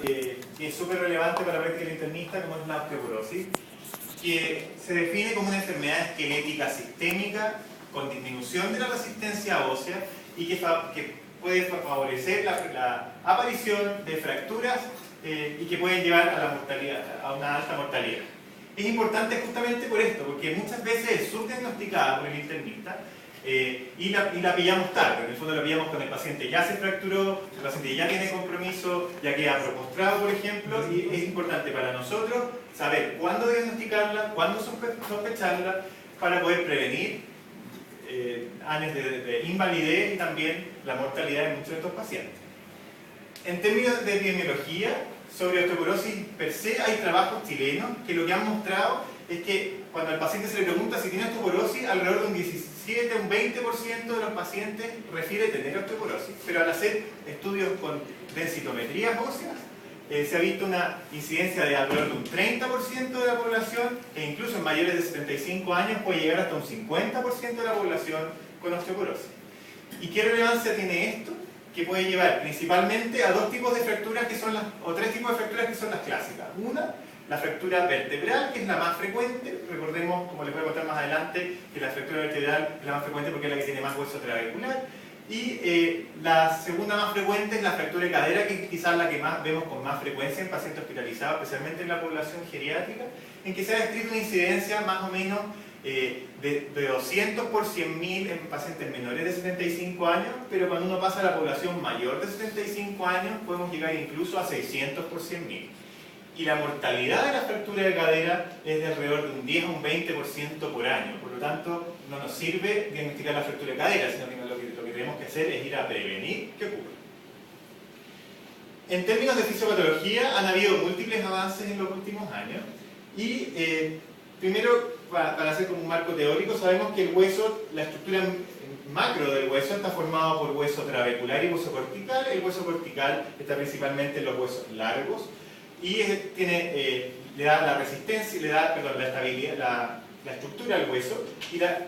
que es súper relevante para la práctica del internista, como es la osteoporosis, que se define como una enfermedad esquelética sistémica con disminución de la resistencia ósea y que puede favorecer la aparición de fracturas y que pueden llevar a la mortalidad, a una alta mortalidad. Es importante justamente por esto, porque muchas veces es subdiagnosticada por el internista y la pillamos tarde. En el fondo la pillamos cuando el paciente ya se fracturó, el paciente ya tiene compromiso, ya queda propostrado, por ejemplo, y es importante para nosotros saber cuándo diagnosticarla, cuándo sospecharla, para poder prevenir años de invalidez y también la mortalidad de muchos de estos pacientes. En términos de epidemiología, sobre osteoporosis per se, hay trabajos chilenos que lo que han mostrado es que cuando al paciente se le pregunta si tiene osteoporosis, alrededor de un 17, un 20% de los pacientes refiere tener osteoporosis, pero al hacer estudios con densitometrías óseas, se ha visto una incidencia de alrededor de un 30% de la población, e incluso en mayores de 75 años puede llegar hasta un 50% de la población con osteoporosis. ¿Y qué relevancia tiene esto? Que puede llevar principalmente a dos tipos de fracturas que son o tres tipos de fracturas que son las clásicas. Una, la fractura vertebral, que es la más frecuente. Recordemos, como les voy a contar más adelante, que la fractura vertebral es la más frecuente porque es la que tiene más hueso trabecular. Y la segunda más frecuente es la fractura de cadera, que es quizás la que más vemos con más frecuencia en pacientes hospitalizados, especialmente en la población geriátrica, en que se ha descrito una incidencia más o menos de 200 por 100.000 en pacientes menores de 75 años, pero cuando uno pasa a la población mayor de 75 años podemos llegar incluso a 600 por 100.000. Y la mortalidad de la fractura de cadera es de alrededor de un 10 a un 20% por año. Por lo tanto, no nos sirve diagnosticar la fractura de cadera, sino que lo que tenemos que hacer es ir a prevenir que ocurra. En términos de fisiopatología, han habido múltiples avances en los últimos años. Y primero, para hacer como un marco teórico, sabemos que el hueso, la estructura macro del hueso está formado por hueso trabecular y hueso cortical. El hueso cortical está principalmente en los huesos largos y le da la resistencia, la estabilidad, la estructura al hueso,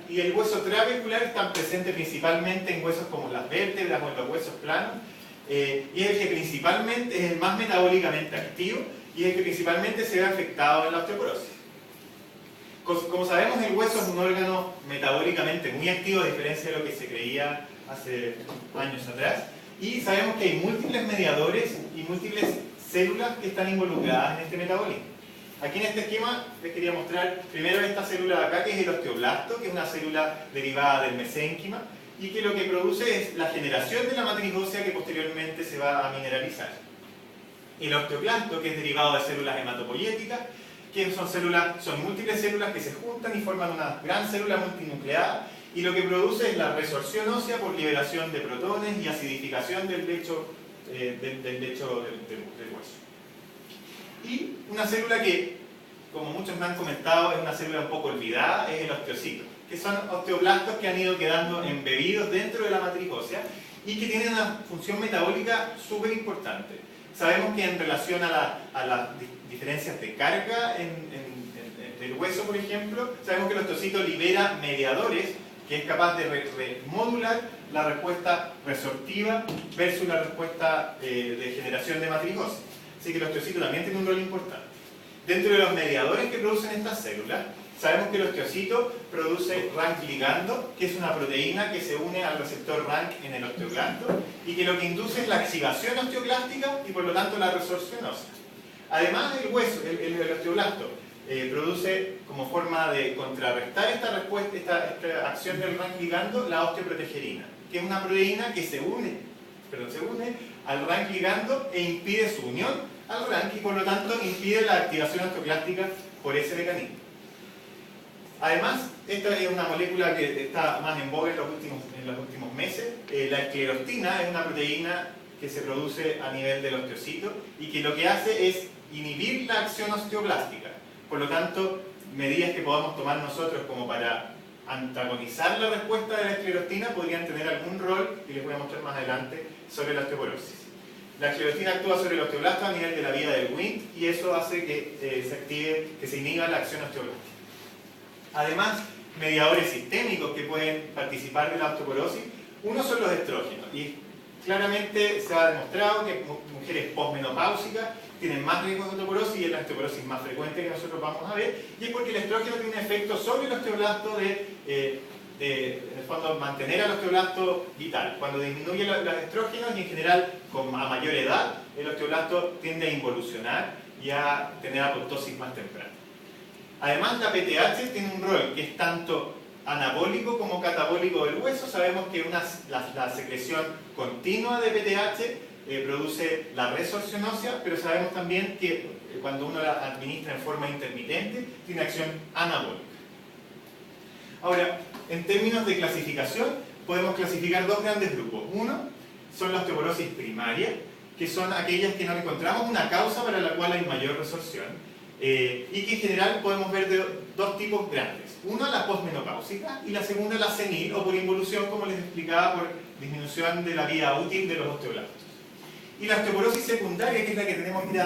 y el hueso trabecular está presente principalmente en huesos como las vértebras o en los huesos planos, y es el que principalmente es el más metabólicamente activo y es el que principalmente se ve afectado en la osteoporosis. Como sabemos, el hueso es un órgano metabólicamente muy activo, a diferencia de lo que se creía hace años atrás, y sabemos que hay múltiples mediadores y múltiples células que están involucradas en este metabolismo. Aquí en este esquema les quería mostrar primero esta célula de acá, que es el osteoblasto, que es una célula derivada del mesénquima y que lo que produce es la generación de la matriz ósea que posteriormente se va a mineralizar. El osteoclasto, que es derivado de células hematopoyéticas, que son múltiples células que se juntan y forman una gran célula multinucleada, y lo que produce es la resorción ósea por liberación de protones y acidificación del lecho del hueso. Y una célula que, como muchos me han comentado, es una célula un poco olvidada, es el osteocito, que son osteoblastos que han ido quedando embebidos dentro de la matriz ósea y que tienen una función metabólica súper importante. Sabemos que en relación a las diferencias de carga del hueso, por ejemplo, sabemos que el osteocito libera mediadores que es capaz de modular la respuesta resortiva versus la respuesta de generación de matriz ósea. Así que el osteocito también tiene un rol importante. Dentro de los mediadores que producen estas células, sabemos que el osteocito produce RANK ligando, que es una proteína que se une al receptor RANK en el osteoclasto y que lo que induce es la activación osteoclástica y por lo tanto la resorción ósea. Además, el hueso, el osteoblasto, produce como forma de contrarrestar esta respuesta, esta acción del RANK ligando, la osteoprotegerina, que es una proteína que se une al RANK ligando e impide su unión al RANK y por lo tanto impide la activación osteoclástica por ese mecanismo. Además, esta es una molécula que está más en boga en los últimos meses. La esclerostina es una proteína que se produce a nivel del osteocito y que lo que hace es inhibir la acción osteoblástica. Por lo tanto, medidas que podamos tomar nosotros como para antagonizar la respuesta de la esclerostina podrían tener algún rol, y les voy a mostrar más adelante, sobre la osteoporosis. La esclerostina actúa sobre el osteoblasto a nivel de la vía del Wnt y eso hace que se inhiba la acción osteoblástica. Además, mediadores sistémicos que pueden participar de la osteoporosis, uno son los estrógenos, y Claramente se ha demostrado que mujeres posmenopáusicas tienen más riesgo de osteoporosis y es la osteoporosis más frecuente que nosotros vamos a ver, y es porque el estrógeno tiene un efecto sobre el osteoblasto en el fondo, mantener al osteoblasto vital. Cuando disminuye los estrógenos y en general a mayor edad, el osteoblasto tiende a involucionar y a tener apoptosis más temprana. Además, la PTH tiene un rol que es tanto anabólico como catabólico del hueso. Sabemos que la secreción continua de PTH produce la resorción ósea, pero sabemos también que cuando uno la administra en forma intermitente, tiene acción anabólica. Ahora, en términos de clasificación, podemos clasificar dos grandes grupos. Uno son la osteoporosis primaria, que son aquellas que no encontramos una causa para la cual hay mayor resorción, y que en general podemos ver de dos tipos grandes. Una, la posmenopáusica, y la segunda, la senil, o por involución, como les explicaba, por disminución de la vida útil de los osteoblastos. Y la osteoporosis secundaria, que es la que tenemos que ir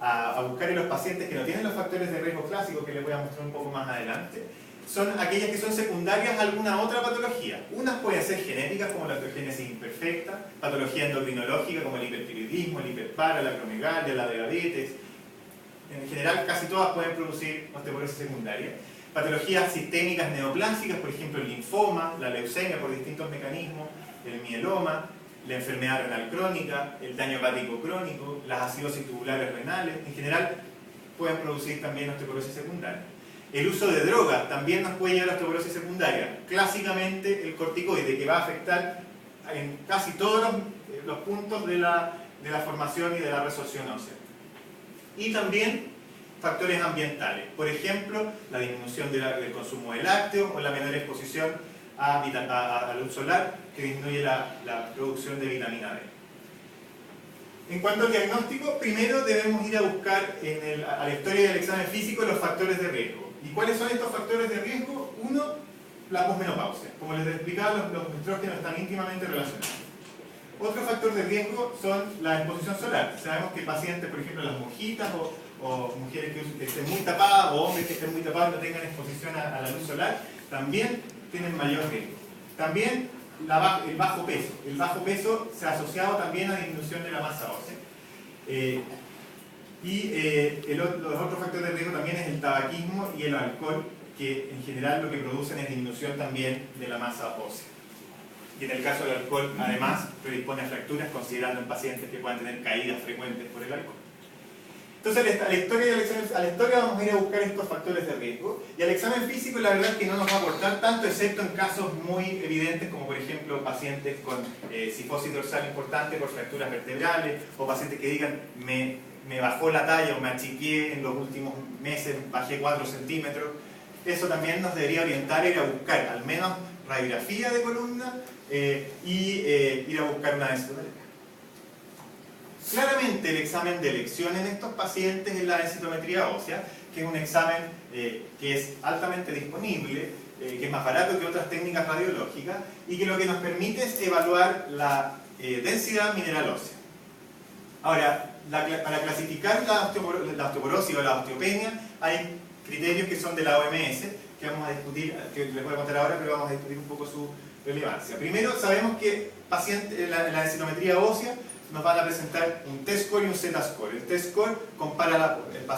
a buscar en los pacientes que no tienen los factores de riesgo clásicos, que les voy a mostrar un poco más adelante, son aquellas que son secundarias a alguna otra patología. Unas pueden ser genéticas, como la osteogénesis imperfecta, patología endocrinológica, como el hipertiroidismo, el hiperparo, la acromegalia, la diabetes. En general, casi todas pueden producir osteoporosis secundaria. Patologías sistémicas neoplásicas, por ejemplo, el linfoma, la leucemia por distintos mecanismos, el mieloma, la enfermedad renal crónica, el daño hepático crónico, las acidosis tubulares renales, en general pueden producir también osteoporosis secundaria. El uso de drogas también nos puede llevar a osteoporosis secundaria. Clásicamente el corticoide, que va a afectar en casi todos los puntos de la formación y de la resorción ósea. Y también factores ambientales, por ejemplo, la disminución del consumo de lácteos o la menor exposición a luz solar, que disminuye la producción de vitamina D. En cuanto al diagnóstico, primero debemos ir a buscar a la historia del examen físico los factores de riesgo. ¿Y cuáles son estos factores de riesgo? Uno, la posmenopausia. Como les explicaba, los estrógenos están íntimamente relacionados. Otro factor de riesgo son la exposición solar. Sabemos que pacientes, por ejemplo, las monjitas o mujeres que estén muy tapadas o hombres que estén muy tapados y no tengan exposición a la luz solar, también tienen mayor riesgo. También el bajo peso. El bajo peso se ha asociado también a disminución de la masa ósea. Los otros factores de riesgo también es el tabaquismo y el alcohol, que en general lo que producen es disminución también de la masa ósea. Y en el caso del alcohol, además, predispone a fracturas, considerando en pacientes que puedan tener caídas frecuentes por el alcohol. Entonces, a la historia vamos a ir a buscar estos factores de riesgo, y al examen físico la verdad es que no nos va a aportar tanto, excepto en casos muy evidentes, como por ejemplo pacientes con cifosis dorsal importante por fracturas vertebrales, o pacientes que digan, me bajó la talla o me achiqué en los últimos meses, bajé 4 centímetros. Eso también nos debería orientar a ir a buscar al menos radiografía de columna y ir a buscar una densitometría. Claramente el examen de elección en estos pacientes es la densitometría ósea, que es un examen que es altamente disponible, que es más barato que otras técnicas radiológicas y que lo que nos permite es evaluar la densidad mineral ósea. Ahora, para clasificar la osteoporosis o la osteopenia hay criterios que son de la OMS, que vamos a discutir, que les voy a contar ahora, pero vamos a discutir un poco su relevancia. Primero, sabemos que la densitometría ósea nos van a presentar un T-score y un Z-score. El T-score compara el paciente